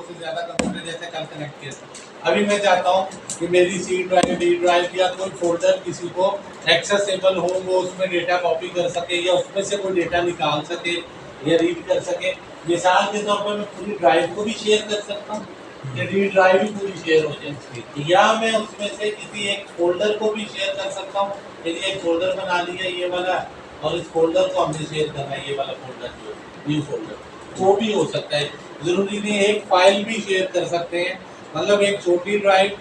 से ज़्यादा कंप्यूटर जैसे कल कनेक्ट किया था। अभी मैं चाहता हूँ कि मेरी सी ड्राइव, डी ड्राइव या कोई फोल्डर किसी को एक्सेसिबल हो, वो उसमें डेटा कॉपी कर सके या उसमें से कोई डेटा निकाल सके या रीड कर सके। मिसाल के तौर पर मैं पूरी ड्राइव को भी शेयर कर सकता हूँ कि डी ड्राइव भी पूरी शेयर हो जाए, या मैं उसमें से किसी एक फोल्डर को भी शेयर कर सकता हूँ। यदि एक फोल्डर बना लिया ये वाला और इस फोल्डर को हमने शेयर करना है, ये वाला फोल्डर जो न्यू फोल्डर, वो भी हो सकता है। जरूरी नहीं एक फाइल भी शेयर कर सकते हैं, मतलब एक छोटी ड्राइव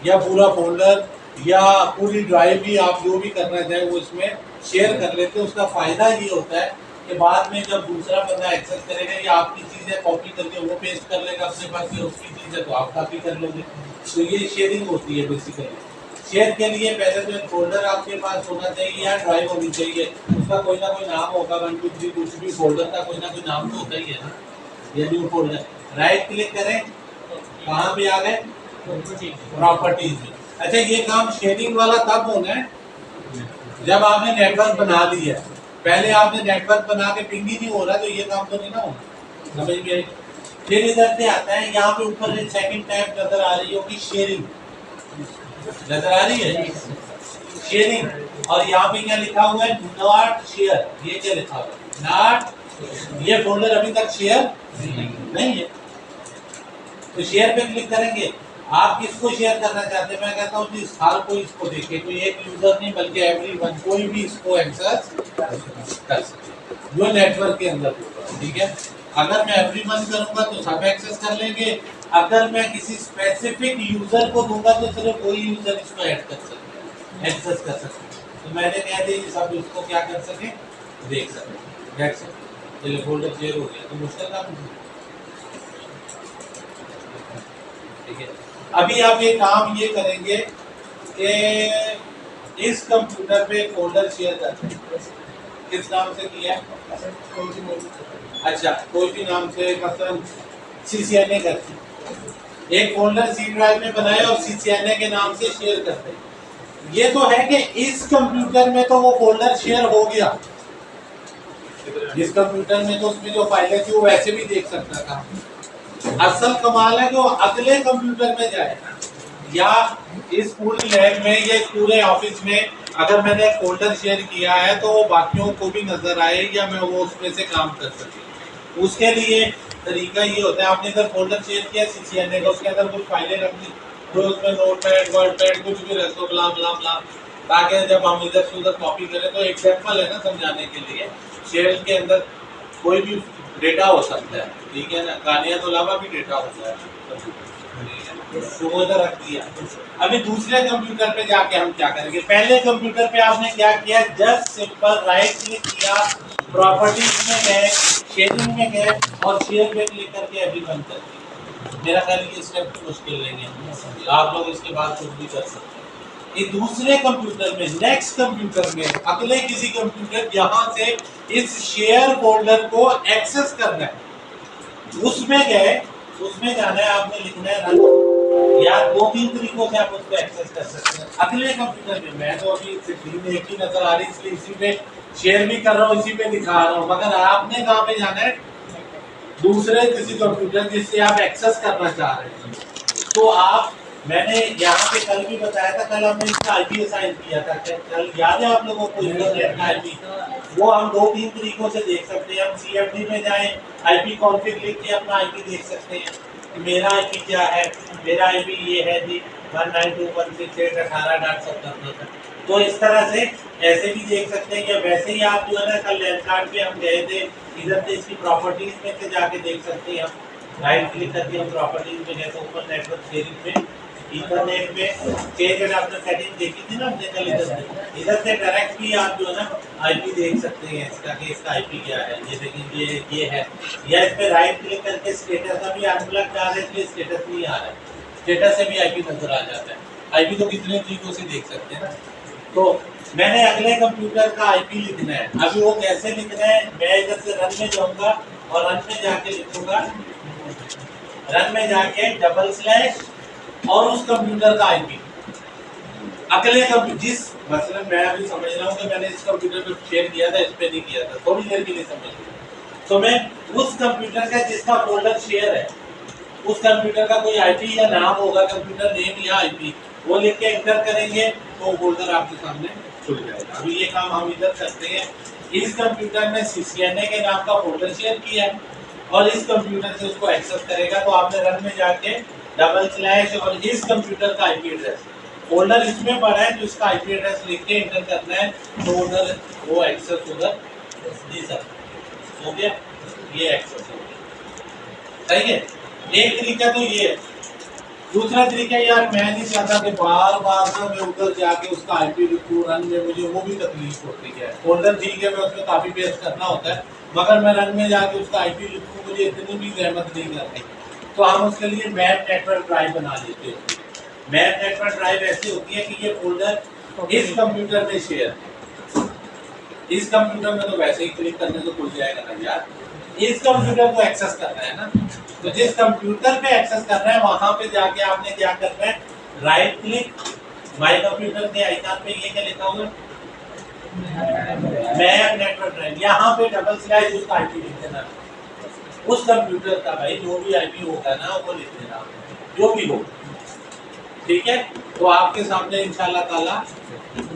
या पूरा फोल्डर या पूरी ड्राइव भी आप जो भी करना चाहें वो इसमें शेयर कर लेते हैं। उसका फायदा ये होता है कि बाद में जब दूसरा बंदा एक्सेस करेगा या आपकी चीज़ें कॉपी करके वो पेस्ट कर लेगा अपने पास, या उसकी चीज़ें तो आप कॉपी कर लोगे। तो ये शेयरिंग होती है बेसिकली। शेयर के लिए पहले तो एक फोल्डर आपके पास होना चाहिए या ड्राइव होनी चाहिए, उसका कोई ना कोई नाम होगा, 1 2 3 कुछ भी फोल्डर का कोई ना कोई नाम तो होता ही है ना। ये न्यू फोल्डर, राइट क्लिक करें, कहाँ पे आ गए, प्रॉपर्टीज में। अच्छा, ये काम शेयरिंग वाला तब होना है जब आपने नेटवर्क बना लिया है। पहले आपने नेटवर्क बना के पिंग ही नहीं हो रहा, तो ये काम तो नहीं ना होना। समझ में आई? फिर इधर से आता है, यहाँ पे ऊपर एक सेकंड टैब नजर आ रही होगी, शेयरिंग नजर आ रही है, शेयरिंग। और यहाँ पे क्या लिखा हुआ है, नॉट शेयर। ये क्या लिखा हुआ है, नॉट। ये फोल्डर अभी तक शेयर नहीं है, तो शेयर पे क्लिक करेंगे। आप किसको शेयर करना चाहते हैं? मैं कहता हूँ कि हर कोई इसको देखे, कोई एक यूजर नहीं बल्कि एवरीवन, कोई भी इसको एक्सेस कर सके जो नेटवर्क के अंदर होगा। ठीक है, अगर मैं एवरीवन करूंगा तो सब एक्सेस कर लेंगे, अगर मैं किसी स्पेसिफिक यूजर को दूंगा तो सिर्फ कोई यूजर इसको ऐड कर सकते, एक्सेस कर सकते। तो मैंने कह दिया कि सब इसको क्या कर सके, देख सके, देख सके। चलिए फोल्डर शेयर हो गया, तो मुश्किल काम नहीं। ठीक है, अभी आप ये काम ये करेंगे कि इस कंप्यूटर पे फोल्डर शेयर करते हैं। किस नाम से किया है? अच्छा, कोई भी नाम से, मतलब CCNA करते हैं। एक फोल्डर सी ड्राइव में बनाए और CCNA के नाम से शेयर करते हैं। ये तो है कि इस कंप्यूटर में तो वो फोल्डर शेयर हो गया, जिस कंप्यूटर में तो उसमें जो फाइलें थी वो वैसे भी देख सकता था। असल कमाल है कि वो अगले कंप्यूटर में जाए, या इस पूरी लैब में या इस पूरे ऑफिस में अगर मैंने एक फोल्डर शेयर किया है तो वो बाकियों को भी नजर आए या मैं वो उसमें से काम कर सकूं। उसके लिए तरीका ये होता है, आपने अगर फोल्डर शेयर किया CCNA का, उसके अंदर कुछ फाइलें रख दी, तो उसमें नोटपैड, वर्डपैड कुछ भी रख दो, ब्ला ब्ला ब्ला, ताकि जब हम इधर से उधर कॉपी करें तो एग्जाम्पल है ना समझाने के लिए। शेयर के अंदर कोई भी डेटा हो सकता है, ठीक है ना, गालियाँ तो अलावा भी डेटा होता है, तो वो इधर रख दिया। अभी दूसरे कंप्यूटर पे जाके हम क्या करेंगे? पहले कंप्यूटर पे आपने क्या किया, जस्ट सिंपल राइट क्लिक किया, प्रॉपर्टीज में गए, शेयरिंग में गए और शेयर पे क्लिक करके अभी बंद कर दिया। मेरा ख्याल ये स्टेप तो मुश्किल नहीं है, आप लोग इसके बाद कुछ भी कर सकते हैं। ये दूसरे कंप्यूटर में, नेक्स्ट कंप्यूटर में, अगले किसी कंप्यूटर जहां से इस शेयर फोल्डर को एक्सेस करना है, उसमें गए, उसमें जाना है, आपने लिखना है रन, या 2-3 तरीकों से आप उसको एक्सेस कर सकते हैं अगले कंप्यूटर में। मैं तो अभी स्क्रीन एक ही नजर आ रही, इसलिए इसी पे शेयर भी कर रहा हूँ, इसी पे दिखा रहा हूँ, मगर आपने कहाँ पे जाना है, दूसरे किसी कंप्यूटर जिससे आप एक्सेस करना चाह रहे हैं। तो आप, मैंने यहाँ पे कल भी बताया था, कल हमने इसका IP असाइन किया था, कल याद है आप लोगों को इंटरनेट का IP? वो हम 2-3 तरीकों से देख सकते हैं। हम CFD में जाएं, IP कॉन्फ़िग लिख के अपना IP देख सकते हैं कि मेरा IP क्या है। मेरा IP ये है जी 192.168.18.70। तो इस तरह से ऐसे भी देख सकते हैं, या वैसे ही आप जो है ना, कल लैंडकार्ड पे हम गए थे, इधर से इसकी प्रॉपर्टीज में से जाके देख सकते हैं। हम राइट क्लिक करके हम प्रॉपर्टीज में गए तो ऊपर नेटवर्क शेयरिंग में, इंटरनेट में चेंज एडाप्टर सेटिंग देखी थी ना हमने कल। इधर से डायरेक्ट भी आप जो है ना IP देख सकते हैं इसका, कि इसका IP क्या है। ये देखिए, ये है, या इस पे राइट क्लिक करके स्टेटस, अभी अनप्लग आ रहा है इसलिए स्टेटस नहीं आ रहा है, स्टेटस से भी IP नजर आ जाता है। IP तो कितने तरीकों से देख सकते हैं ना। तो मैंने अगले कंप्यूटर का IP लिखना है, अभी वो कैसे लिखना है, मैं इधर से रन में जाऊंगा और रन में जाके लिखूंगा, रन में जाके // और उस कंप्यूटर का IP अगले कंप्यूटर, जिस मतलब मैं अभी समझ रहा हूँ कि मैंने इस कंप्यूटर पे शेयर किया था, इस पे नहीं किया था, थोड़ी देर के लिए समझ लिया। तो मैं उस कंप्यूटर का जिसका फोल्डर शेयर है उस कंप्यूटर का कोई आईपी या नाम होगा, कंप्यूटर नेम या आईपी, वो लिख के एंटर करेंगे तो फोल्डर आपके सामने खुल जाएगा। अभी ये काम हम इधर करते हैं। इस कंप्यूटर में CCNA के नाम का फोल्डर शेयर किया है और इस कंप्यूटर से उसको एक्सेस करेगा, तो आपने रन में जाके / और इस कंप्यूटर का आईपी एड्रेस, फोल्डर इसमें पड़ा है तो इसका आईपी एड्रेस लिख के एंटर करना है, तो उधर वो एक्सेस उधर जी सर हो गया, ये एक्सेस हो गया। सही है, एक तरीका तो ये है। दूसरा तरीका यार मैं नहीं चाहता कि बार बार ना मैं उधर जाके उसका आईपी लिखूं, रन में मुझे वो भी तकलीफ होती है। फोल्डर ठीक है, मैं उसमें काफी पेस्ट करना होता है, मगर मैं रन में जाके उसका आईपी लिखूं, मुझे इतनी भी जहमत नहीं करनी। तो हम उसके लिए मैप नेटवर्क ड्राइव बना लेते हैं। मैप नेटवर्क ड्राइव ऐसी होती है कि ये फोल्डर इस कंप्यूटर में शेयर, इस कंप्यूटर में तो वैसे ही क्लिक करने से खुल जाएगा ना यार, इस कंप्यूटर को एक्सेस करना है ना, तो जिस कंप्यूटर पे एक्सेस करना है वहां पे जाके आपने क्या करना है, राइट क्लिक, माय कंप्यूटर के आइकन पे ये क्या लिखा हुआ मैप नेटवर्क ड्राइव, यहाँ पे / उसका आईपी लिख देना, उस कंप्यूटर का भाई जो भी आईपी होगा ना वो लिख देना, जो भी हो, ठीक है। तो आपके सामने इंशाल्लाह ताला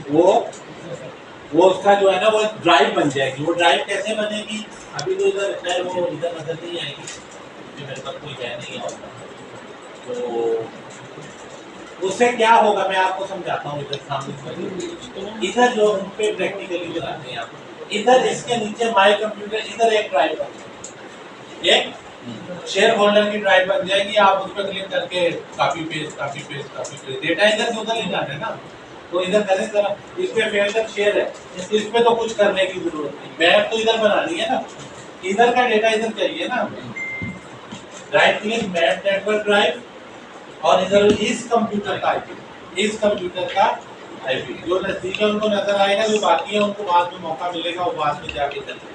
वो उसका जो है ना वो ड्राइव बन जाएगी। वो ड्राइव कैसे बनेगी, अभी तो इधर खैर वो इधर नजर नहीं आएगी क्योंकि मेरे पास कोई है नहीं और, तो उससे क्या होगा मैं आपको समझाता हूँ। इधर सामने इधर जो उन पे प्रैक्टिकली बनाते हैं आप, इधर इसके नीचे माय कंप्यूटर, इधर एक ड्राइव बन जाएगी, एक शेयर होल्डर की ड्राइव बन जाएगी। आप उस पर क्लिक करके कॉपी पेस्ट डेटा इधर से उधर ले जाना है ना, तो इधर करें जरा, इस पे फेल्डर शेयर है, इस पे तो कुछ करने की जरूरत नहीं, मैप तो इधर बनानी है ना, इधर का डेटा इधर चाहिए ना। Right click map network drive और इधर इस कंप्यूटर का आईपी, इस कंप्यूटर का आईपी जो नजदीक है उनको नजर आएगा, जो बाकी है उनको बाद में मौका मिलेगा, वो बाद में जाके करेंगे।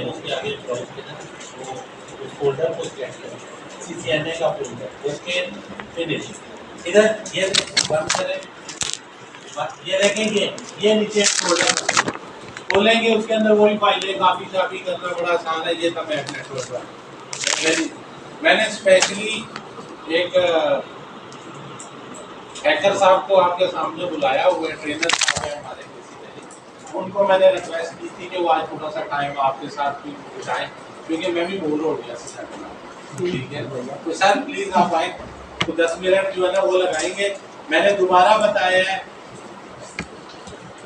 उसके आगे उस फोल्डर को स्कैन करें, CCNA का फोल्डर उसके फिनिश, इधर ये बंद करें, ये देखेंगे ये नीचे फोल्डर खोलेंगे, उसके अंदर वही फाइलें कॉपी चापी करना बड़ा आसान है। ये था मैप नेटवर्क। मैंने स्पेशली एक हैकर साहब को आपके सामने बुलाया हुआ है, ट्रेनर साहब है हमारे, उनको मैंने रिक्वेस्ट की थी कि वो आज थोड़ा सा टाइम आपके साथ भी बिताएं, क्योंकि मैं भी बोर हो गया सर। ठीक है, तो सर प्लीज आप आए, तो 10 मिनट जो है ना वो लगाएंगे। मैंने दोबारा बताया है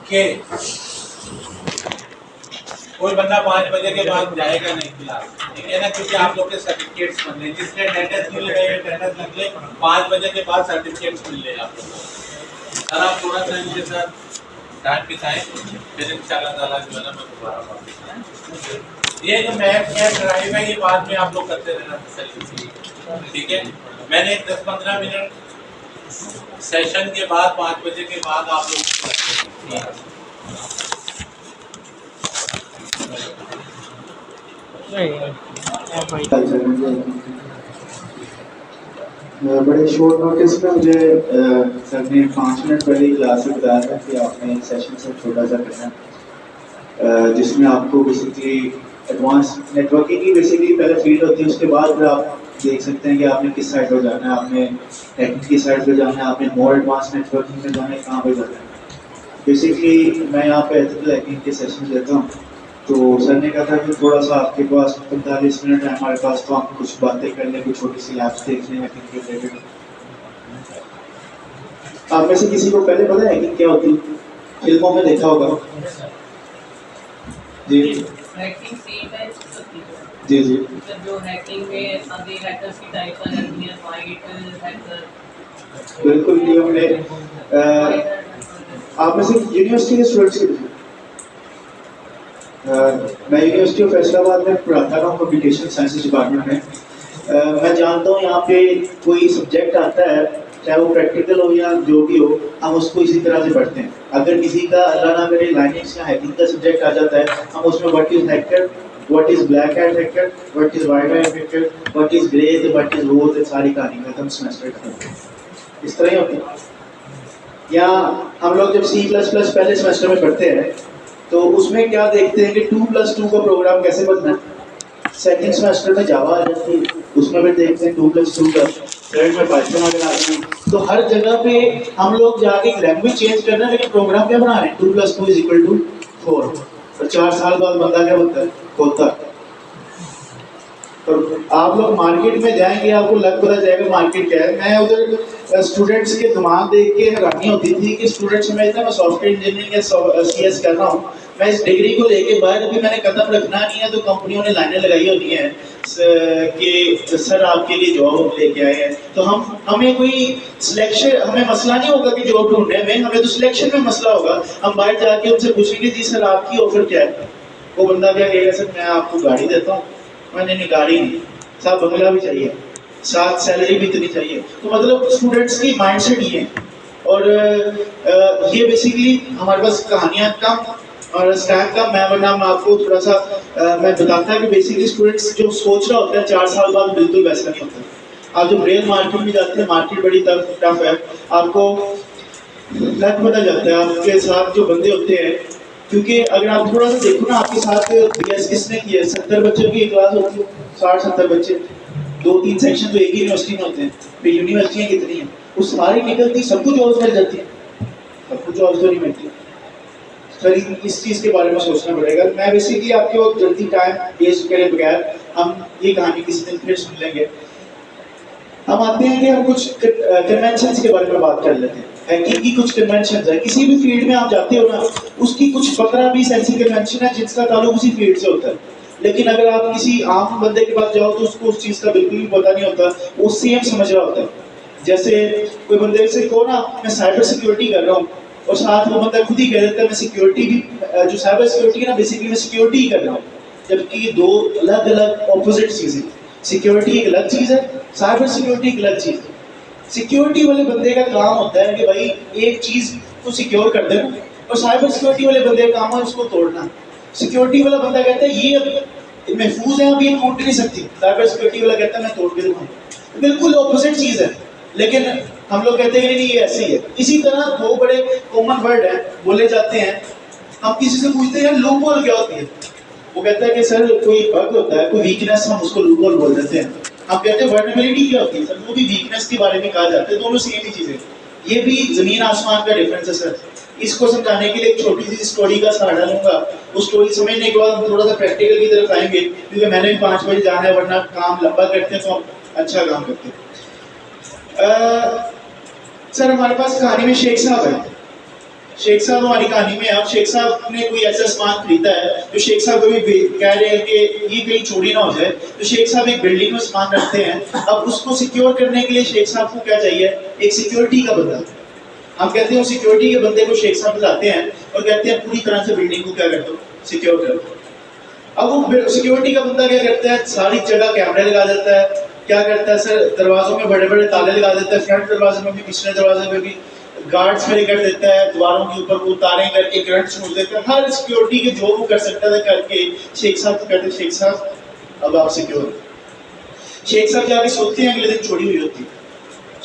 कि कोई बंदा 5 बजे के बाद जाएगा नहीं क्लास, ठीक है ना, क्योंकि आप लोग के सर्टिफिकेट्स बन रहे, जिसने अटेंडेंस नहीं लगाई अटेंडेंस लग ले, 5 बजे के बाद सर्टिफिकेट्स मिल लेगा आप लोगों को। सर आप थोड़ा सा इनके साथ टाइम बिताएं, फिर इंशाल्लाह ताला जो है ना मैं दोबारा वापस। ये जो मैप ड्राइव है ये बाद में आप लोग करते रहना तसल्ली, ठीक है। मैंने 10-15 मिनट सेशन के बाद 5 बजे के बाद आप लोग बड़े शॉर्ट नोटिस में मुझे सर ने 5 मिनट पहले ही क्लास में बताया था कि आपने एक सेशन से छोटा सा करना है, जिसमें आपको बेसिकली एडवांस नेटवर्किंग की बेसिकली पहले फील्ड होती है, उसके बाद फिर आप देख सकते हैं कि आपने किस साइड पर जाना है, आपने टेक्निक की साइड पर जाना है, आपने मोर एडवांस नेटवर्किंग में जाना है, कहाँ पर जाना है। बेसिकली मैं यहाँ पे एथिकल हैकिंग के सेशन देता हूँ, तो सर ने कहा था कि थोड़ा सा आपके पास 45 मिनट है हमारे पास, तो आप कुछ बातें कर लें, कुछ छोटी सी ऐप्स देख लें हैकिंग के रिलेटेड। आप में से किसी को पहले पता है हैकिंग क्या होती है? फिल्मों में देखा होगा जी। हैकिंग सेम टाइप्स होती है जी जी, जो हैकिंग में अभी हैकर्स की टाइप का रहती है, वाइट हैकर। बिल्कुल ये हमने आप में से यूनिवर्सिटी के स्टूडेंट्स मैं यूनिवर्सिटी ऑफ फैसलाबाद में पढ़ाता रहा हूँ कम्युनिकेशन साइंसेज डिपार्टमेंट में। मैं जानता हूँ यहाँ पे कोई सब्जेक्ट आता है, चाहे वो प्रैक्टिकल हो या जो भी हो, हम उसको इसी तरह से पढ़ते हैं। अगर किसी का अल्लाह ना करे लाइनेक्स या हैकिंग का सब्जेक्ट आ जाता है, हम उसमें what is hacker, what is black hat hacker, what is white hat hacker, what is grey, what is वो, सारी कहानी खत्म, सेमेस्टर खत्म। इस तरह ही होता है। या हम लोग जब C++ पहले सेमेस्टर में पढ़ते हैं तो उसमें क्या देखते हैं कि 2+2 का प्रोग्राम कैसे बनना है। सेकंड सेमेस्टर में जावा आ जाती है, उसमें भी देखते हैं 2+2 का, थर्ड में पाइथन अगर आती है। तो हर जगह पे हम लोग जाके लैंग्वेज चेंज कर रहे हैं, लेकिन प्रोग्राम क्या बना रहे हैं, 2+2 = 4। और 4 साल बाद बंदा क्या बनता है, खोलता है। और आप लोग मार्केट में जाएंगे, आपको लग पता जाएगा मार्केट क्या है। मैं उधर स्टूडेंट्स के दिमाग देख के हैरानी होती थी कि स्टूडेंट्स समझते हैं मैं सॉफ्टवेयर इंजीनियरिंग या CS कर रहा हूँ, मैं इस डिग्री को लेके बाहर अभी मैंने कदम रखना नहीं है, तो कंपनियों ने लाइनें लगाई होती हैं कि सर आपके लिए जॉब लेके आए हैं। तो हमें कोई सिलेक्शन, हमें मसला नहीं होगा कि जॉब ढूंढने में, हमें तो सिलेक्शन में मसला होगा। हम बाहर जाके उनसे पूछेंगे जी सर आपकी ऑफर क्या है, वो बंदा क्या कहेगा, सर मैं आपको गाड़ी देता हूँ। मैंने नहीं, गाड़ी नहीं, साथ बंगला भी चाहिए, साथ सैलरी भी इतनी चाहिए। तो मतलब स्टूडेंट्स की माइंडसेट ये है। और ये बेसिकली हमारे पास कहानियाँ कम और स्टैक कम है, वरना मैं आपको थोड़ा सा मैं बताता कि बेसिकली स्टूडेंट्स जो सोच रहा होता है 4 साल बाद, बिल्कुल वैसा नहीं होता। आप जब रियल मार्केट में जाते हैं, मार्केट बड़ी टफ है, आपको लग पता जाता है आपके साथ जो बंदे होते हैं। क्योंकि अगर आप थोड़ा सा देखो ना, आपके साथ बीएस किसने किया है, 70 बच्चों की क्लास होती है, 60-70 बच्चे, 2-3 सेक्शन तो एक ही यूनिवर्सिटी में होते हैं, फिर यूनिवर्सिटियाँ कितनी हैं, वो सारी निकलती, सबको जॉब्स मिल जाती है, सबको जॉब्स तो नहीं मिलती। सर इस चीज़ के बारे में सोचना पड़ेगा। मैं बेसिकली आपके वक्त जल्दी टाइम वेस्ट करे बगैर हम ये कहानी किसी दिन फिर सुन लेंगे। हम आते हैं कि हम कुछ कन्वेंशंस के बारे में बात कर लेते हैं। हैकिंग की कुछ कन्वेंशंस है, किसी भी फील्ड में आप जाते हो ना, उसकी कुछ 15-20 ऐसी कन्वेंशन है जिसका ताल्लुक उसी फील्ड से होता है। लेकिन अगर आप किसी आम बंदे के पास जाओ तो उसको उस चीज़ का बिल्कुल भी पता नहीं होता, वो सेम समझ रहा होता है। जैसे कोई बंदे से को ना मैं साइबर सिक्योरिटी कर रहा हूँ, और साथ वो बंदा खुद ही कह देता है मैं सिक्योरिटी भी, जो साइबर सिक्योरिटी है ना, बेसिकली मैं सिक्योरिटी ही कर रहा हूँ। जबकि ये दो अलग अलग ऑपोजिट चीज़ें। सिक्योरिटी एक अलग चीज़ है, साइबर सिक्योरिटी एक अलग चीज़ है। सिक्योरिटी वाले बंदे का काम होता है कि भाई एक चीज़ को सिक्योर कर देना, और साइबर सिक्योरिटी वाले बंदे का काम है उसको तोड़ना। सिक्योरिटी वाला बंदा कहता है ये अब महफूज है, अभी ये टूट नहीं सकती, साइबर सिक्योरिटी वाला कहता है मैं तोड़ के दिखाऊंगा। बिल्कुल ऑपोजिट चीज़ है, लेकिन हम लोग कहते हैं कि नहीं ये ऐसे ही है। इसी तरह दो बड़े कॉमन वर्ड हैं, बोले जाते हैं। हम किसी से पूछते हैं यार लूप होल क्या होती है, वो कहता है कि सर कोई बग होता है, कोई वीकनेस, हम उसको लूप होल बोल देते हैं। हम कहते हैं वर्नेबिलिटी क्या होती है, सर वो भी वीकनेस के बारे में कहा जाता है, दोनों सेम ही चीज़ें। ये भी जमीन आसमान का डिफरेंस है सर। इसको समझाने के लिए एक छोटी सी स्टोरी का सहारा लूंगा। उस स्टोरी समझने के बाद हम थोड़ा सा प्रैक्टिकल की तरफ आएंगे, क्योंकि मैंने भी 5 बजे जाना है, वरना काम लंबा करते हैं तो हम अच्छा काम करते हैं। सर हमारे पास कहानी में शेख साहब है। शेख साहब हमारी कहानी में, अब शेख साहब ने कोई ऐसा सामान खरीदा है तो शेख साहब कभी कह रहे हैं कि ये कहीं चोरी ना हो जाए, तो शेख साहब एक बिल्डिंग में सामान रखते हैं। अब उसको सिक्योर करने के लिए शेख साहब को क्या चाहिए, एक सिक्योरिटी का बंदा। हम कहते हैं सिक्योरिटी के बंदे को शेख साहब बुलाते हैं और कहते हैं पूरी तरह से बिल्डिंग को क्या कर दो, सिक्योर कर दो। अब वो सिक्योरिटी का बंदा क्या करता है, सारी जगह कैमरे लगा देता है। क्या करता है सर, दरवाजों में बड़े बड़े ताले लगा देता है, फ्रंट दरवाजे में भी, पिछले दरवाजे में भी गार्ड्स खड़े कर देता है, दीवारों के ऊपर वो तारे करके करंट छोड़ देता है। हर सिक्योरिटी के जो वो कर सकता था करके शेख साहब को कहते हैं शेख साहब अब आप सिक्योर। शेख साहब जाके सोचते हैं अगले दिन चोरी हुई होती है।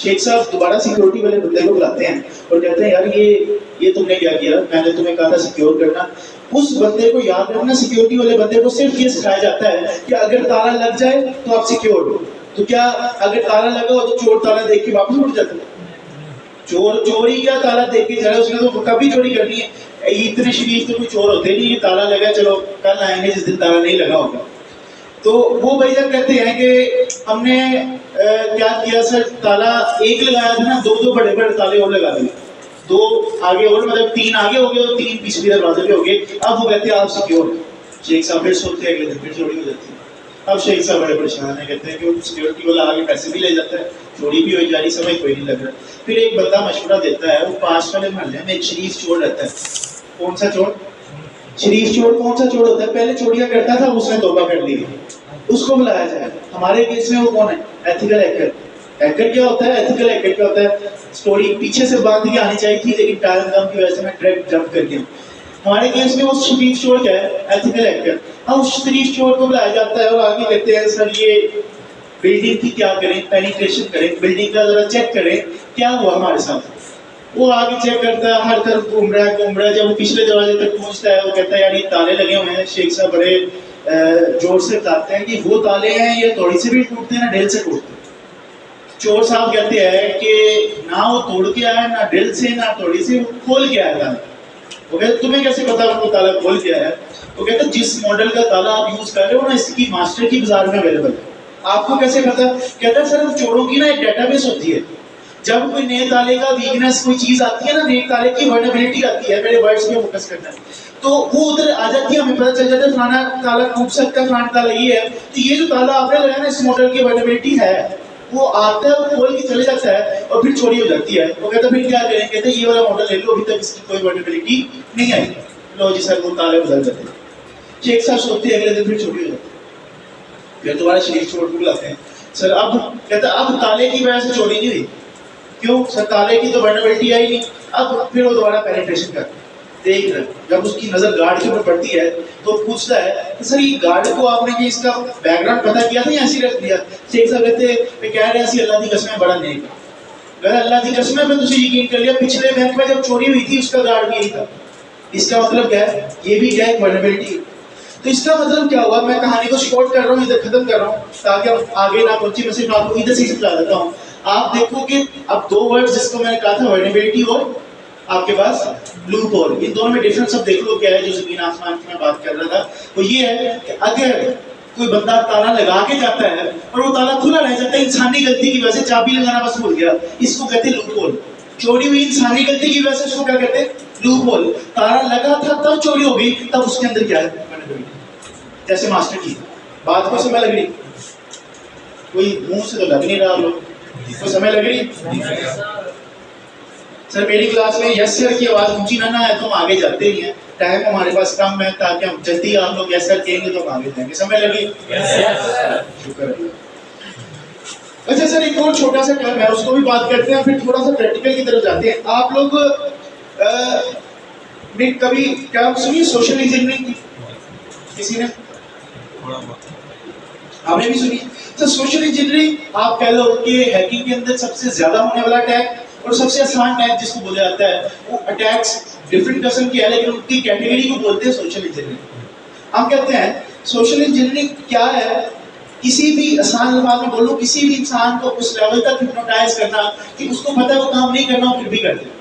शेख साहब दोबारा सिक्योरिटी वाले बंदे को बुलाते हैं और कहते हैं यार ये तुमने क्या किया, मैंने तुम्हें कहा था सिक्योर करना। उस बंदे को याद रखना, सिक्योरिटी वाले बंदे को सिर्फ ये सिखाया जाता है कि अगर ताला लग जाए तो आप सिक्योर हो। तो क्या अगर ताला लगा हो तो चोर ताला देख के वापस उठ जाता है? चोरी क्या ताला देख के चला, उसने तो कभी चोरी करनी है। इतने शरीफ तो कोई चोर होते नहीं कि ताला लगा चलो कल आएंगे जिस दिन ताला नहीं लगा होगा। तो वो भैया कहते हैं कि हमने क्या किया सर, ताला एक लगाया था ना, दो बड़े बड़े ताले और लगा दिए, 2 आगे और, मतलब 3 आगे हो गए और 3 पिछले दरवाजे पे हो गए। अब वो कहते हैं आप सिक्योर। शेख साहब फिर सोचते हैं अगले दिन फिर चोरी हो जाती है। अब शेख साहब बड़े परेशान है, कहते हैं कि वो सिक्योरिटी वाला आगे पैसे भी ले जाता है, चोरी भी हो जा रही, समझ कोई नहीं लग रहा। फिर एक बंदा मशवरा देता है, वो पास वाले मोहल्ले में एक शरीफ चोर रहता है। कौन सा चोर? शरीफ चोर। कौन सा चोर होता है, पहले चोरियां करता था, उसने तौबा कर ली, उसको बुलाया जाए। हमारे केस में वो कौन है, एथिकल हैकर। हैकर क्या होता है, एथिकल हैकर क्या होता है, स्टोरी पीछे से बांध के आनी चाहिए थी लेकिन टाइम कम की वजह से मैं डायरेक्ट जंप कर गया। हमारे केस में वो शरीफ चोर क्या है, एथिकल हैकर। हाँ, उस शरीफ चोर को बुलाया जाता है और आगे कहते हैं सर ये बिल्डिंग की क्या करें, पेनिट्रेशन करें, बिल्डिंग का जरा चेक करें क्या हुआ हमारे साथ। वो आगे चेक करता है, हर तरफ घूम रहा है। जब वो पिछले दरवाजे तक पहुंचता है, वो कहता है यार ये ताले लगे हुए हैं। शेख साहब बड़े जोर से बताते हैं कि वो ताले हैं ये तोड़ी से भी टूटते हैं ना ड्रिल से टूटते हैं। चोर साहब कहते हैं कि ना वो तोड़ के आया ना ड्रिल से ना तोड़ी से, वो खोल के आया ताला। वो कहते तुम्हें कैसे पता वो ताला खोल के आया? वो कहते जिस मॉडल का ताला आप यूज कर रहे हो ना इसकी मास्टर की बाजार में अवेलेबल है, आपको कैसे पता? कहता है सर चोरों की ना एक डेटाबेस होती है, जब कोई नए ताले का वीकनेस कोई चीज आती है ना, नए ताले की वर्नेबिलिटी आती है, मेरे वर्ड्स पे फोकस करना है, तो वो उधर आ जाती है, हमें पता चल जाता है फलाना ताला टूट सकता है, फलाना ताला ये है, तो ये जो ताला आपने लगाया ना इस मॉडल की वर्नेबिलिटी है, वो आता है, वो खोल के चले जाता है और फिर चोरी हो जाती है। वो कहता है फिर क्या करें? कहते हैं ये वाला मॉडल ले लो, अभी तक इसकी कोई वर्नेबिलिटी नहीं आई। लो जी सर, वो ताले बदल जाते हैं, एक साथ सोते हैं, अगले दिन फिर चोरी हो जाती है, फिर तुम्हारा शरीर चोट को बुलाते हैं। सर अब कहता है अब ताले की वजह से चोरी नहीं हुई, क्यों सर? ताले की तो वर्नेबिलिटी आई नहीं। अब फिर वो दोबारा पेनिट्रेशन करता है, देख रहे, जब उसकी नजर गार्ड के ऊपर पड़ती है तो पूछता है कि सर ये गार्ड को आपने ये इसका बैकग्राउंड पता किया था या ऐसे रख दिया? शेख साहब कहते कह रहे हैं अल्लाह की कसम बड़ा नेक है। अल्लाह की कसम है, मैं तुझे यकीन कर लिया, पिछले बैंक में जब चोरी हुई थी उसका गार्ड भी यही था। इसका मतलब क्या है? ये भी क्या है? वर्नेबिलिटी। तो इसका मतलब क्या हुआ? मैं कहानी को शॉर्ट कर रहा हूँ, इधर खत्म कर रहा हूँ ताकि हम आगे ना पहुंचे, मैं सिर्फ आपको इधर से समझा देता हूँ। आप देखो कि अब दो वर्ड जिसको मैंने कहा था वर्नेबिलिटी और आपके पास लूप होल, इन दोनों में डिफरेंस अब देख लो क्या है। जो जमीन आसमान की मैं बात कर रहा था वो ये है कि अगर कोई बंदा ताला लगा के जाता है और वो ताला खुला रह जाता है इंसानी गलती की वजह से, चाबी लगाना बस भूल गया, इसको कहते हैं लूप होल। चोरी हुई इंसानी गलती की वजह से, उसको क्या कहते हैं? Loop hole. ताला लगा था तब चोरी हो गई, तब उसके अंदर क्या है? जैसे मास्टर की बात को समय लग रही, कोई मुंह से तो लग नहीं रहा, लोग को समय लग रही। सर मेरी क्लास में यस सर की आवाज ऊंची ना है तो हम आगे जाते ही हैं, टाइम हमारे पास कम है, ताकि हम जल्दी आप लोग यस सर कहेंगे तो हम आगे जाएंगे। समय लगी? शुक्र है। अच्छा सर एक और छोटा सा टर्म है, उसको भी बात करते हैं, फिर थोड़ा सा प्रैक्टिकल की तरफ जाते हैं। आप लोग ने कभी टर्म सुनी सोशल इंजीनियरिंग की? किसी ने? आपने भी सुनी? तो सोशल इंजीनियरिंग आप कह लो कि हैकिंग के अंदर सबसे ज्यादा होने वाला अटैक और सबसे आसान टैग जिसको बोला जाता है, वो अटैक्स डिफरेंट किस्म की है लेकिन उनकी कैटेगरी को बोलते हैं सोशल इंजीनियरिंग। हम कहते हैं सोशल इंजीनियरिंग क्या है? किसी भी आसान लफ्ज़ में बोलो, किसी भी इंसान को उस लेवल तक हिप्नोटाइज करना कि उसको पता है वो काम नहीं करना फिर भी कर दे।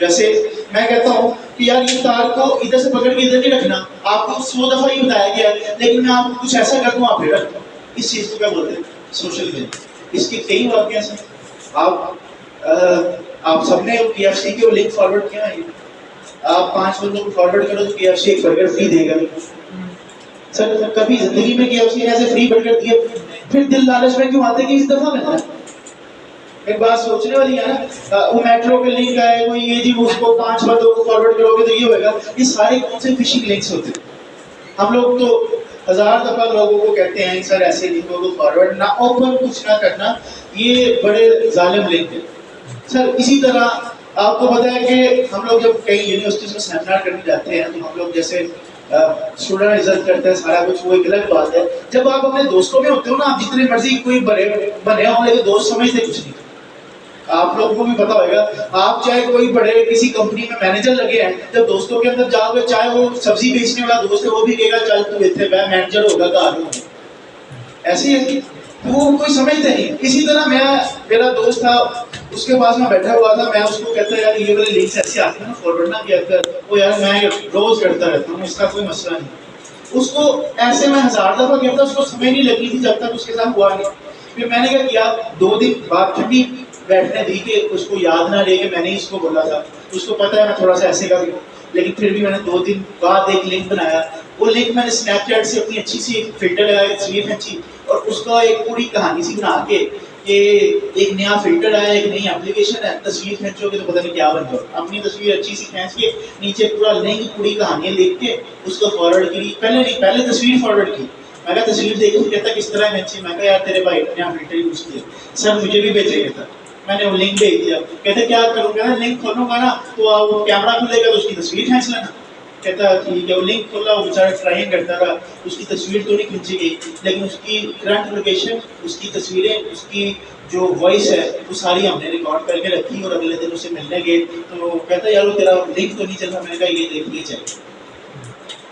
जैसे मैं कहता हूँ कि यार ये तार को इधर से पकड़ के इधर नहीं रखना, आपको 100 दफा ही बताया गया है, लेकिन मैं आपको कुछ ऐसा कर दूँ आप फिर रख दो। इस चीज को क्या बोलते हैं? Social engineering. इसके कई वाक्य हैं। आप सबने KFC के लिंक फॉरवर्ड किया है? आप 5 बंदों को फॉरवर्ड करो तो KFC एक बर्गर फ्री देगा। सर कभी जिंदगी में KFC ने ऐसे फ्री बर्गर दिए? फिर दिल लालच में क्यों आते कि इस दफा मिलना है? एक बात सोचने वाली है ना। वो मेट्रो के लिंक आए, कोई ये जी उसको 5 बंदों को फॉरवर्ड करोगे तो ये होगा। ये सारे कौन से फिशिंग लिंक्स होते हैं? हम लोग तो 1000 दफा लोगों को कहते हैं सर ऐसे लिंकों को फॉरवर्ड ना, ओपन कुछ ना करना, ये बड़े जालिम लिंक है। सर इसी तरह आपको पता है कि हम लोग जब कई यूनिवर्सिटीज में सेमिनार करने जाते हैं तो हम लोग जैसे स्टूडेंट रिजल्ट करते हैं, सारा कुछ वो एक अलग बात है। जब आप अपने दोस्तों में होते हो ना, आप जितने मर्जी कोई बने हो लेकिन दोस्त समझते कुछ नहीं। आप लोगों को भी पता होगा, आप चाहे कोई बड़े किसी कंपनी में मैनेजर लगे हैं, जब दोस्तों के अंदर जाओगे, चाहे वो सब्जी बेचने वाला दोस्त है वो भी कहेगा चल तू इतने मैनेजर होगा घर, ऐसे ही तो वो कोई समझते नहीं। इसी तरह मेरा दोस्त था, उसके पास में बैठा हुआ था, मैं उसको कहता यार ये वाले लिंक्स ऐसे आते हैं ना, फॉरवर्ड ना किया कर। वो यार मैं रोज करता रहता हूँ, इसका कोई मसला नहीं। उसको ऐसे मैं 1000 दफा कहता, उसको समझ नहीं लगी थी जब तक उसके साथ हुआ नहीं। फिर मैंने क्या किया, 2 दिन बाद ठंडी बैठने दी कि उसको याद ना रहे कि मैंने इसको बोला था। उसको पता है मैं थोड़ा सा ऐसे का, लेकिन फिर भी मैंने 2 दिन बाद एक लिंक बनाया। वो लिंक मैंने स्नैपचैट से अपनी अच्छी सी एक फिल्टर लगाई, तस्वीर खींची और उसका एक पूरी कहानी सी बना के कि एक नया फिल्टर आया, एक नई एप्लीकेशन है, तस्वीर खींचोगे तो पता नहीं क्या बन जाओ। अपनी तस्वीर अच्छी सी खींच के नीचे पूरा लिंक, पूरी कहानी लिख के उसको फॉरवर्ड की। पहले तस्वीर फॉरवर्ड की। मैं कहा तस्वीर देखी, कहता किस तरह खींची? मैं कहा यार तेरे भाई ने नया फिल्टर यूज किया, सर मुझे भी भेजेगा था। मैंने वो लिंक भेज दिया। कहते क्या करूँगा? लिंक खोलूंगा ना तो वो कैमरा खुलेगा तो उसकी तस्वीर खींच लेना। कहता ठीक है। वो लिंक खोला, वो बेचारा ट्राइंग करता रहा, उसकी तस्वीर तो नहीं खींची गई, लेकिन उसकी करंट लोकेशन, उसकी तस्वीरें, उसकी जो वॉइस है वो सारी हमने रिकॉर्ड करके रखी। और अगले दिन उसे मिलने गए तो कहता यार वो तेरा लिंक तो नहीं चल रहा। मैंने कहा ये देख लीजिए।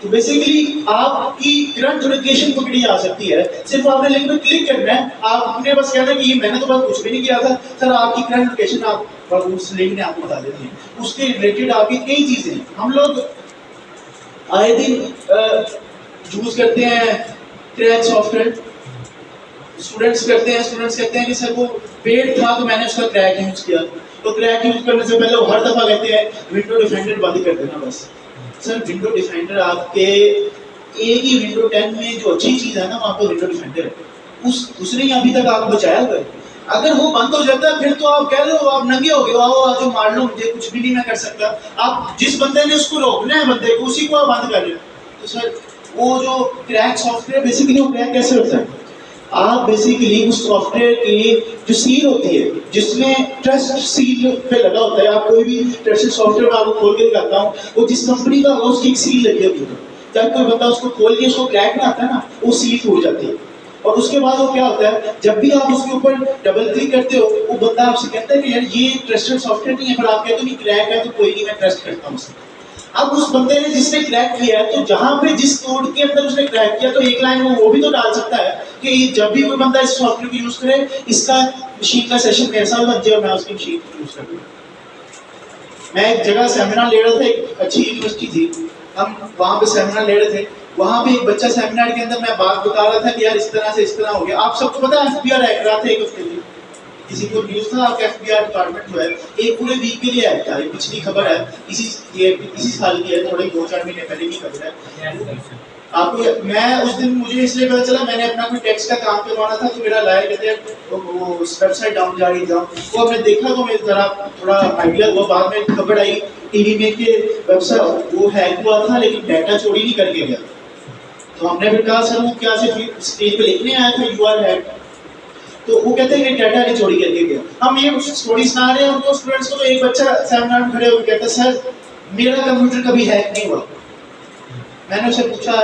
तो बेसिकली आपकी करंट लोकेशन पकड़ी जा सकती है, सिर्फ आपने लिंक पे क्लिक करना है। आपने बस कहना है कि ये मैंने तो बस कुछ भी नहीं किया था सर, आपकी करंट लोकेशन आप उस लिंक ने आपको बता देती है। उसके रिलेटेड आपकी कई चीजें हैं। हम लोग आए दिन यूज करते हैं क्रैक सॉफ्टवेयर, स्टूडेंट्स कहते हैं कि सर वो पेड था तो मैंने उसका क्रैक यूज किया। तो क्रैक यूज करने से पहले वो हर दफा कहते हैं विंडो डिफेंडर बंद कर देना बस। सर विंडो डिफेंडर आपके एक ही विंडो 10 में जो अच्छी चीज है ना वहाँ पर विंडो डिफेंडर है, उसने ही अभी तक आपको बचाया हुआ है। अगर वो बंद हो जाता है फिर तो आप कह लो आप नंगे हो गए, आओ आज मार लो मुझे, कुछ भी नहीं मैं कर सकता। आप जिस बंदे ने उसको रोकना है बंदे को, उसी को आप बंद कर रहे हो। तो सर वो जो क्रैक सॉफ्टवेयर बेसिकली वो क्रैक कैसे होता है? आप बेसिकली उस सॉफ्टवेयर की जो सील होती है, जिसमें ट्रस्ट सील पे लगा होता है, आप कोई भी ट्रस्टेड सॉफ्टवेयर मैं आपको खोल के दिखाता हूँ, वो जिस कंपनी का होगा उसकी एक सील लगी होती है। जब कोई बंदा उसको खोल के उसको क्रैक में आता है ना, वो सील टूट जाती है। और उसके बाद वो क्या होता है, जब भी आप उसके ऊपर डबल क्लिक करते हो, वो बंदा आपसे कहता है कि यार ये ट्रस्टेड सॉफ्टवेयर नहीं है, पर आप कहते हो नहीं क्रैक है तो कोई नहीं, मैं ट्रस्ट करता हूँ उसे। अब उस बंदे ने जिसने क्रैक किया है, तो जहां पे जिस कोड के अंदर उसने क्रैक किया, तो एक लाइन वो भी तो डाल सकता है कि जब भी कोई बंदा इस सॉफ्टवेयर को यूज करे, इसका मशीन का सेशन मेरे साथ बन जाए और मैं उसकी मशीन को यूज करूँ। मैं एक जगह सेमिनार ले रहा था, एक अच्छी यूनिवर्सिटी थी, हम वहां पे सेमिनार ले रहे थे। वहां पे एक बच्चा सेमिनार के अंदर मैं बात बता रहा था कि यार इस तरह से इस तरह हो गया। आप सबको पता है एफबीआर हैक रहा था एक हफ्ते के लिए, किसी को न्यूज़ था आपका एफबीआर डिपार्टमेंट जो है एक पूरे वीक के लिए हैक था। ये पिछली खबर है, इसी साल की है, थोड़े 2-4 महीने पहले की खबर है। आपको मैं उस दिन मुझे इसलिए पता चला, मैंने अपना कोई टेक्स्ट का काम करवाना था, तो मेरा लाया कहते हैं वो वेबसाइट डाउन जा रही था, वो हमने देखा तो मेरे जरा थोड़ा आइडिया हुआ। बाद में खबर आई टीवी में कि वेबसाइट वो हैक हुआ था लेकिन डाटा चोरी नहीं करके गया। तो हमने फिर कहा सर वो क्या से स्टेज पे लिखने आया था यू आर हैक, तो वो कहते हैं कि डाटा नहीं चोरी करके गया। हम ये स्टोरी सुना रहे हैं उनको स्टूडेंट्स को, तो एक बच्चा सेमिनार में खड़े होकर कहता है सर मेरा कंप्यूटर कभी हैक नहीं हुआ। मैंने उससे पूछा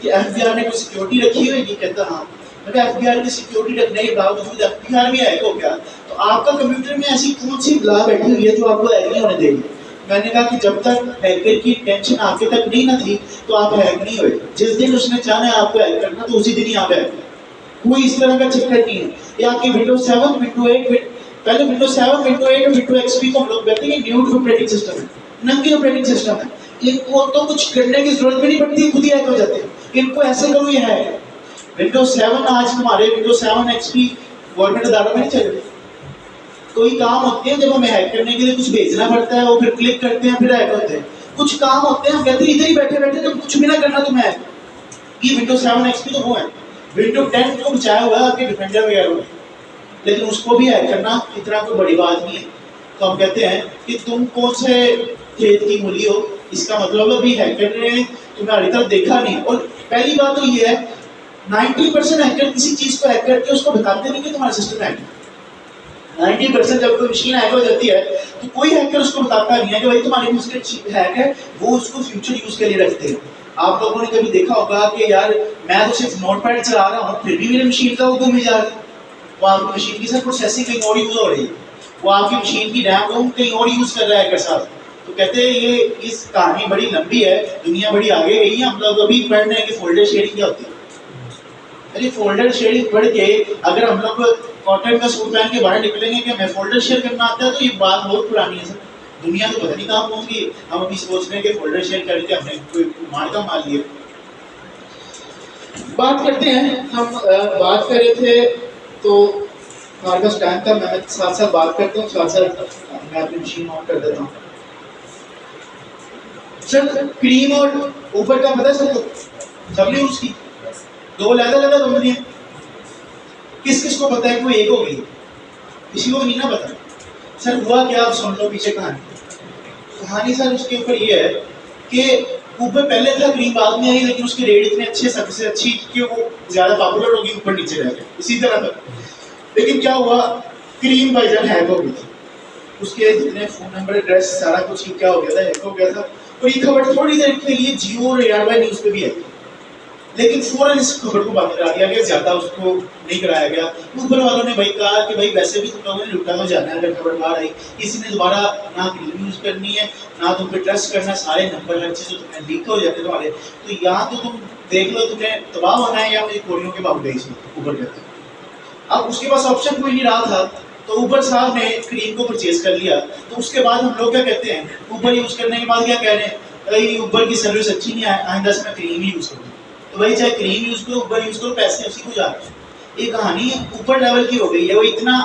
कि एफबीआर ने कोई सिक्योरिटी रखी हुई? कहता हाँ। मैंने एफबीआर की सिक्योरिटी रखने के बावजूद एफबीआर भी हैक हो गया, तो आपका कंप्यूटर में ऐसी कौन सी बला बैठी हुई है जो आपको हैक नहीं होने देगी? मैंने कहा कि जब तक हैकर की टेंशन आपके तक नहीं ना थी तो आप हैक नहीं हुए। जिस दिन उसने चाहा आपको हैक करना तो उसी दिन ही आप हैक, कोई इस तरह का चक्कर नहीं है। ये आपकी विंडोज 7, विंडो 8, पहले विंडोज 7, विंडो 8 और विंडो एक्सपी को हम लोग कहते हैं न्यूड ऑपरेटिंग सिस्टम है, नंगे ऑपरेटिंग सिस्टम है। इनको तो कुछ करने की जरूरत भी नहीं पड़ती, खुद ही हैक हो जाते हैं। इनको ऐसे करो ये है। विंडोज 7 आज हमारे विंडोज 7 एक्सपी गवर्नमेंट अदालत में नहीं चल रही। कोई काम होते हैं जब हमें हैक करने के लिए कुछ भेजना पड़ता है, वो फिर क्लिक करते हैं फिर हैक होते हैं। कुछ काम होते हैं हम कहते हैं इधर ही बैठे बैठे तुम कुछ भी ना करना तो मैं, ये विंडोज 7 एक्सपी तो वो है। विंडो 10 को बचाया हुआ है आपके डिफेंडर वगैरह में, लेकिन उसको भी हैक करना इतना कोई बड़ी बात नहीं है। तो हम कहते हैं कि तुम कौन से खेत की मूली हो, इसका मतलब अभी हैकर ने तुम्हें अभी तक देखा नहीं। और पहली बात तो ये है 90% हैकर किसी चीज को हैक करके उसको बताते नहीं कि तुम्हारा सिस्टम हैक है। 90% जब कोई मशीन हैक हो जाती है तो कोई हैकर उसको बताता नहीं है कि भाई तुम्हारी मशीन हैक है, वो उसको फ्यूचर यूज के लिए रखते हैं। आप लोगों ने कभी देखा होगा कि यार मैं तो सिर्फ नोटपैड चला रहा हूँ फिर भी मेरी मशीन का वो गुम ही जा रहा है, वो आपकी मशीन की सर प्रोसेसिंग कहीं और यूज हो रही है, वो आपकी मशीन की रैम रोम कहीं और यूज कर रहा है हैकर साहब। तो कहते हैं ये इस कहानी बड़ी लंबी है, दुनिया बड़ी आगे गई है। हम लोग अभी पढ़ रहे हैं कि फोल्डर शेयरिंग क्या होती है। अरे फोल्डर शेयरिंग पढ़ के अगर हम लोग कॉटन का सूट पहन के बाहर निकलेंगे कि हमें फोल्डर शेयर करना आता है, तो ये बात बहुत पुरानी है सर। दुनिया तो पता नहीं कहाँ पहुंच गई, हम अभी सोच रहे हैं कि फोल्डर शेयर करके हमने कोई मार का मार लिया। बात करते हैं, हम बात कर रहे थे तो हमारे पास टाइम था, मैं साथ साथ बात करता हूँ, साथ साथ मैं अपनी मशीन ऑन कर देता हूँ। सर क्रीम और ऊपर का पता है सबने उसकी दो अलग-अलग कंपनी है, किस किस को पता है कि वो एक हो गई? किसी को नहीं ना पता। सर हुआ क्या, आप सुन लो पीछे कहानी सर उसके ऊपर ये है कि ऊपर पहले था क्रीम, बाद में आई, लेकिन उसके रेट इतने अच्छे, सबसे अच्छी कि वो ज्यादा पॉपुलर होगी, ऊपर नीचे रह गए इसी तरह तक। लेकिन क्या हुआ, क्रीम बाईजान हैक हो गई थी, उसके जितने फोन नंबर एड्रेस सारा कुछ क्या हो गया था, हैक हो गया था। और ये खबर थोड़ी देर के लिए जियो और एयरटेल न्यूज पे भी आई। लेकिन फौरन इस खबर को बंद करा दिया गया, ज्यादा उसको नहीं कराया गया। ऊपर वालों ने भाई कहा कि भाई वैसे भी तुम लोगों ने लुटा तो जाना है, अगर खबर बाहर आई किसी ने दोबारा ना क्रीम यूज करनी है ना तुम पे ट्रस्ट करना, सारे नंबर हर चीज तुम्हें लीक हो जाते तुम्हारे, तो यहाँ तो तुम देख लो तुम्हें तबाह होना है या मुझे कोरियों के भाव गई ऊपर कहते हैं। अब उसके पास ऑप्शन कोई नहीं रहा था, तो ऊबर साहब ने क्रीम को परचेज कर लिया। तो उसके बाद हम लोग क्या कहते हैं, ऊबर यूज करने के बाद क्या कह रहे हैं, भाई ऊबर की सर्विस अच्छी नहीं है, आइंदा से मैं क्रीम ही यूज करूँ। तो भाई चाहे क्रीम यूज करो, ऊबर यूज करो, पैसे उसी को जा रहे हैं। ये कहानी ऊपर लेवल की हो गई है, वो इतना